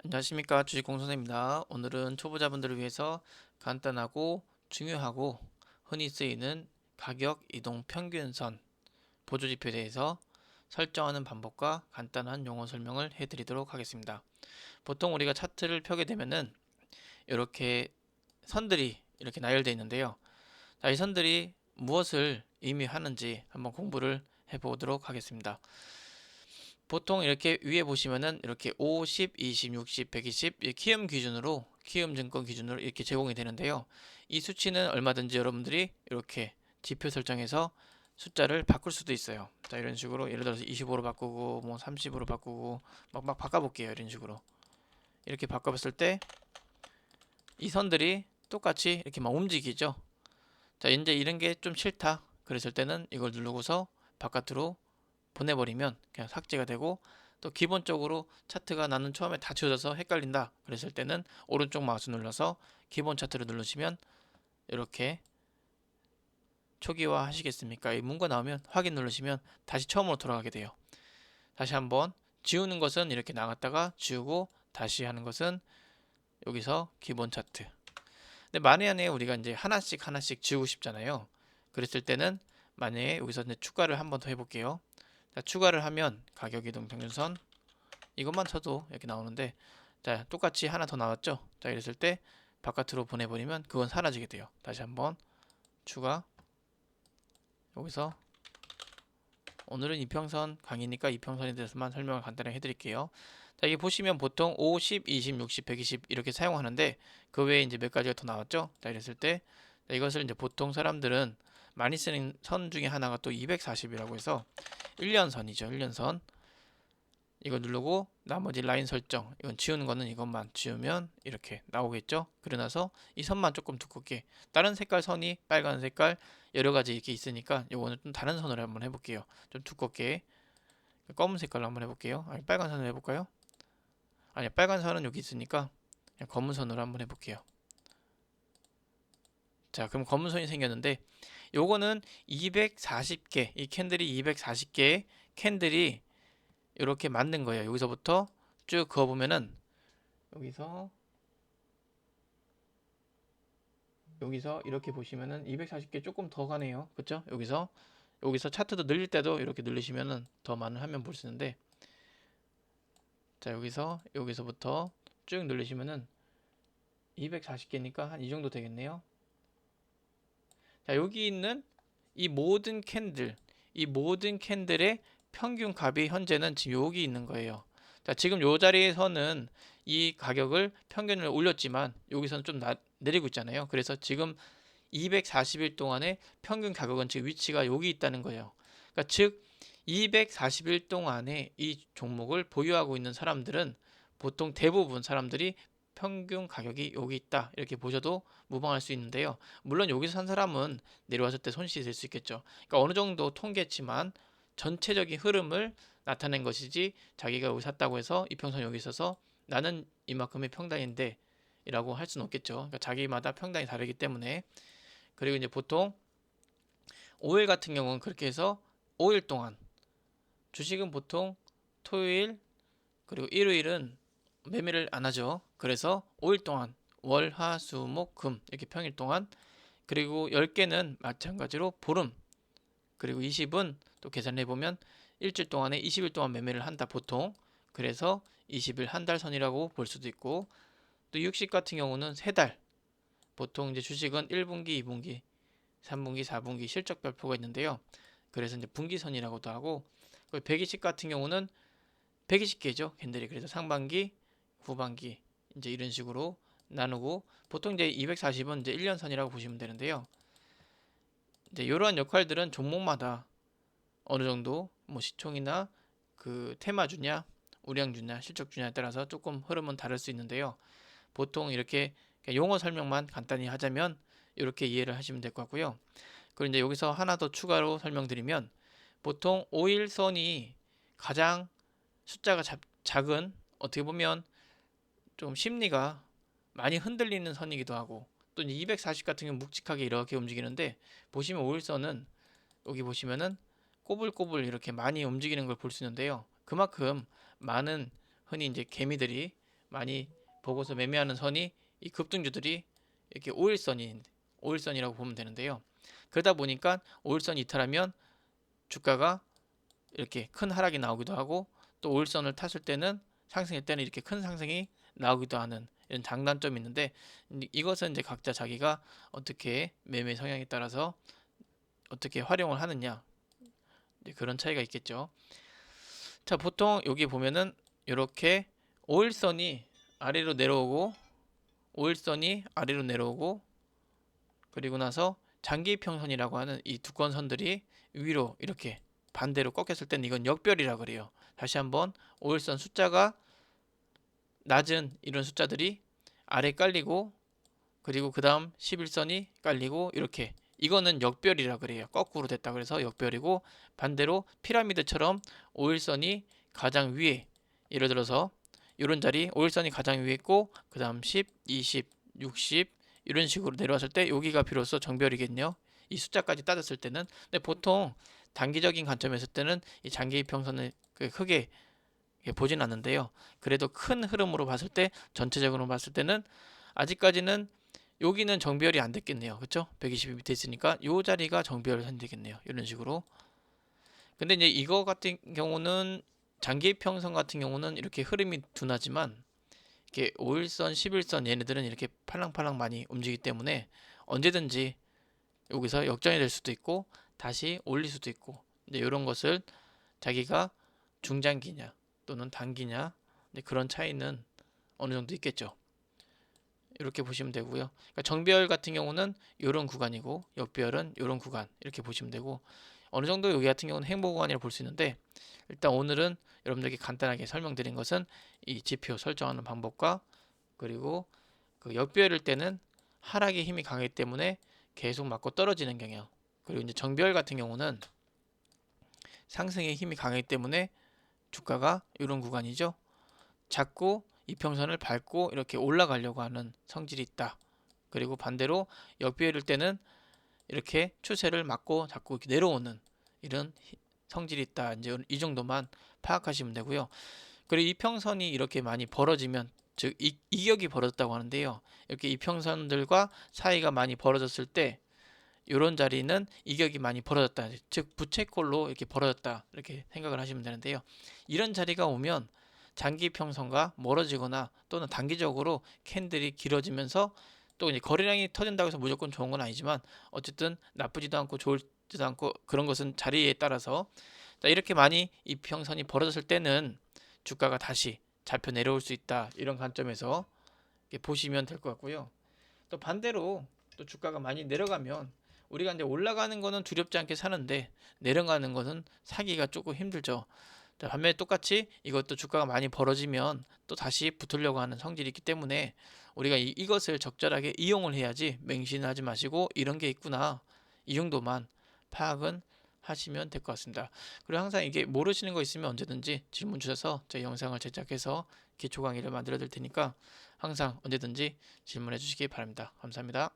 안녕하십니까, 주식공선생입니다. 오늘은 초보자분들을 위해서 간단하고 중요하고 흔히 쓰이는 가격 이동 평균선 보조지표에 대해서 설정하는 방법과 간단한 용어 설명을 해드리도록 하겠습니다. 보통 우리가 차트를 펴게 되면은 이렇게 선들이 이렇게 나열되어 있는데요. 이 선들이 무엇을 의미하는지 한번 공부를 해보도록 하겠습니다. 보통 이렇게 위에 보시면은 이렇게 50, 20, 60, 120 키움 기준으로 키움 증권 기준으로 이렇게 제공이 되는데요. 이 수치는 얼마든지 여러분들이 이렇게 지표 설정해서 숫자를 바꿀 수도 있어요. 자, 이런 식으로 예를 들어서 25로 바꾸고 뭐 30으로 바꾸고 막 바꿔볼게요. 이런 식으로 이렇게 바꿔봤을 때 이 선들이 똑같이 이렇게 막 움직이죠. 자, 이제 이런 게 좀 싫다. 그랬을 때는 이걸 누르고서 바깥으로 보내버리면 그냥 삭제가 되고, 또 기본적으로 차트가 나는 처음에 다 지워져서 헷갈린다 그랬을 때는 오른쪽 마우스 눌러서 기본 차트를 누르시면 이렇게 초기화 하시겠습니까? 이 문구 나오면 확인 누르시면 다시 처음으로 돌아가게 돼요. 다시 한번 지우는 것은 이렇게 나갔다가 지우고 다시 하는 것은 여기서 기본 차트. 근데 만약에 우리가 이제 하나씩 지우고 싶잖아요. 그랬을 때는 만약에 여기서 이제 추가를 한번 더 해볼게요. 자, 추가를 하면 가격 이동 평균선 이것만 쳐도 이렇게 나오는데, 자, 똑같이 하나 더 나왔죠. 자, 이랬을 때 바깥으로 보내버리면 그건 사라지게 돼요. 다시 한번 추가. 여기서 오늘은 이평선 강의니까 이평선에 대해서만 설명을 간단히 해드릴게요. 자, 이게 보시면 보통 50, 20, 60, 120 이렇게 사용하는데 그 외에 이제 몇 가지가 더 나왔죠. 자, 이랬을 때 이것을 이제 보통 사람들은 많이 쓰는 선 중에 하나가 또 240이라고 해서 1년선이죠. 1년선. 이거 누르고 나머지 라인 설정, 이건 지우는 거는 이것만 지우면 이렇게 나오겠죠. 그러고 나서 이 선만 조금 두껍게, 다른 색깔 선이 빨간 색깔 여러 가지 이렇게 있으니까 이거는 좀 다른 선으로 한번 해볼게요. 좀 두껍게 검은 색깔로 한번 해볼게요. 아니, 빨간 선으로 해볼까요? 아니, 빨간 선은 여기 있으니까 그냥 검은 선으로 한번 해볼게요. 자, 그럼 검은 선이 생겼는데 요거는 240개, 이 캔들이 240개의 캔들이 이렇게 만든 거예요. 여기서부터 쭉 그어보면은 여기서 이렇게 보시면은 240개 조금 더 가네요. 그쵸? 여기서 차트도 늘릴 때도 이렇게 늘리시면은 더 많은 화면 볼 수 있는데, 자, 여기서부터 쭉 늘리시면은 240개니까 한 이 정도 되겠네요. 자, 여기 있는 이 모든 캔들, 이 모든 캔들의 평균 값이 현재는 지금 여기 있는 거예요. 자, 지금 요 자리에서는 이 가격을 평균을 올렸지만 여기서는 좀 내리고 있잖아요. 그래서 지금 240일 동안의 평균 가격은 지금 위치가 여기 있다는 거예요. 그러니까 즉 240일 동안에 이 종목을 보유하고 있는 사람들은 보통 대부분 사람들이 평균 가격이 여기 있다 이렇게 보셔도 무방할 수 있는데요. 물론 여기서 산 사람은 내려왔을 때 손실이 될 수 있겠죠. 그러니까 어느 정도 통계치만 전체적인 흐름을 나타낸 것이지, 자기가 여기 샀다고 해서 이평선 여기 있어서 나는 이만큼의 평단인데 이라고 할 수는 없겠죠. 그러니까 자기마다 평단이 다르기 때문에. 그리고 이제 보통 5일 같은 경우는 그렇게 해서 5일 동안, 주식은 보통 토요일 그리고 일요일은 매매를 안 하죠. 그래서 5일 동안 월, 화, 수, 목, 금 이렇게 평일 동안, 그리고 10개는 마찬가지로 보름, 그리고 20은 또 계산해 보면 일주일 동안에 20일 동안 매매를 한다 보통. 그래서 20일 한 달 선이라고 볼 수도 있고, 또 60 같은 경우는 3달, 보통 이제 주식은 1분기, 2분기, 3분기, 4분기 실적 발표가 있는데요. 그래서 이제 분기선이라고도 하고, 120 같은 경우는 120개죠. 캔들이. 그래서 상반기, 후반기 이제 이런 식으로 나누고, 보통 이제 240은 이제 1년선이라고 보시면 되는데요. 이제 이러한 역할들은 종목마다 어느 정도 뭐 시총이나 그 테마주냐, 우량주냐, 실적주냐에 따라서 조금 흐름은 다를 수 있는데요. 보통 이렇게 용어 설명만 간단히 하자면 이렇게 이해를 하시면 될 것 같고요. 그리고 이제 여기서 하나 더 추가로 설명드리면, 보통 5일선이 가장 숫자가 작은, 어떻게 보면 좀 심리가 많이 흔들리는 선이기도 하고, 또 240 같은 경우는 묵직하게 이렇게 움직이는데, 보시면 5일선은 여기 보시면은 꼬불꼬불 이렇게 많이 움직이는 걸 볼 수 있는데요. 그만큼 많은 흔히 이제 개미들이 많이 보고서 매매하는 선이 이 급등주들이 이렇게 5일선이라고 보면 되는데요. 그러다 보니까 5일선 이탈하면 주가가 이렇게 큰 하락이 나오기도 하고, 또 5일선을 탔을 때는 상승일 때는 이렇게 큰 상승이 나오기도 하는 이런 장단점이 있는데, 이것은 이제 각자 자기가 어떻게 매매 성향에 따라서 어떻게 활용을 하느냐, 그런 차이가 있겠죠. 자, 보통 여기 보면은 이렇게 5일선이 아래로 내려오고 5일선이 아래로 내려오고, 그리고 나서 장기평선이라고 하는 이 두꺼운 선들이 위로 이렇게 반대로 꺾였을 때는 이건 역별이라 그래요. 다시 한번 5일선 숫자가 낮은 이런 숫자들이 아래 깔리고, 그리고 그 다음 11선이 깔리고, 이렇게 이거는 역별이라 그래요. 거꾸로 됐다 그래서 역별이고, 반대로 피라미드처럼 5일선이 가장 위에, 예를 들어서 이런 자리 5일선이 가장 위에 있고 그 다음 10, 20, 60 이런 식으로 내려왔을 때 여기가 비로소 정별이겠네요. 이 숫자까지 따졌을 때는. 근데 보통 단기적인 관점에서 때는 이 장기 이평선을 크게 보진 않는데요. 그래도 큰 흐름으로 봤을 때, 전체적으로 봤을 때는 아직까지는 여기는 정비열이 안 됐겠네요. 그렇죠? 120이 밑에 있으니까 이 자리가 정비열이 되겠네요. 이런 식으로. 근데 이제 이거 같은 경우는 장기 평선 같은 경우는 이렇게 흐름이 둔하지만, 이렇게 5일선, 11선 얘네들은 이렇게 팔랑팔랑 많이 움직이기 때문에 언제든지 여기서 역전이 될 수도 있고 다시 올릴 수도 있고, 이제 이런 것을 자기가 중장기냐 또는 단기냐, 그런 차이는 어느 정도 있겠죠. 이렇게 보시면 되고요. 그러니까 정비열 같은 경우는 이런 구간이고 역비열은 이런 구간, 이렇게 보시면 되고, 어느 정도 여기 같은 경우는 행보 구간이라고 볼 수 있는데, 일단 오늘은 여러분들에게 간단하게 설명드린 것은 이 지표 설정하는 방법과, 그리고 그 역비열일 때는 하락의 힘이 강하기 때문에 계속 맞고 떨어지는 경향, 그리고 이제 정비열 같은 경우는 상승의 힘이 강하기 때문에 주가가 이런 구간이죠. 자꾸 이평선을 밟고 이렇게 올라가려고 하는 성질이 있다. 그리고 반대로 역비율일 때는 이렇게 추세를 막고 자꾸 이렇게 내려오는 이런 성질이 있다. 이제 이 정도만 파악하시면 되고요. 그리고 이평선이 이렇게 많이 벌어지면, 즉 이격이 벌어졌다고 하는데요. 이렇게 이평선들과 사이가 많이 벌어졌을 때 이런 자리는 이격이 많이 벌어졌다. 즉 부채꼴로 이렇게 벌어졌다. 이렇게 생각을 하시면 되는데요. 이런 자리가 오면 장기 평선과 멀어지거나 또는 단기적으로 캔들이 길어지면서, 또 이제 거래량이 터진다고 해서 무조건 좋은 건 아니지만 어쨌든 나쁘지도 않고 좋지도 않고, 그런 것은 자리에 따라서, 이렇게 많이 이평선이 벌어졌을 때는 주가가 다시 잡혀 내려올 수 있다. 이런 관점에서 보시면 될 것 같고요. 또 반대로 또 주가가 많이 내려가면 우리가 이제 올라가는 거는 두렵지 않게 사는데 내려가는 것은 사기가 조금 힘들죠. 자, 반면에 똑같이 이것도 주가가 많이 벌어지면 또 다시 붙으려고 하는 성질이 있기 때문에 우리가 이것을 적절하게 이용을 해야지, 맹신하지 마시고 이런 게 있구나, 이 정도만 파악은 하시면 될 것 같습니다. 그리고 항상 이게 모르시는 거 있으면 언제든지 질문 주셔서 제 영상을 제작해서 기초 강의를 만들어 드릴 테니까 항상 언제든지 질문해 주시기 바랍니다. 감사합니다.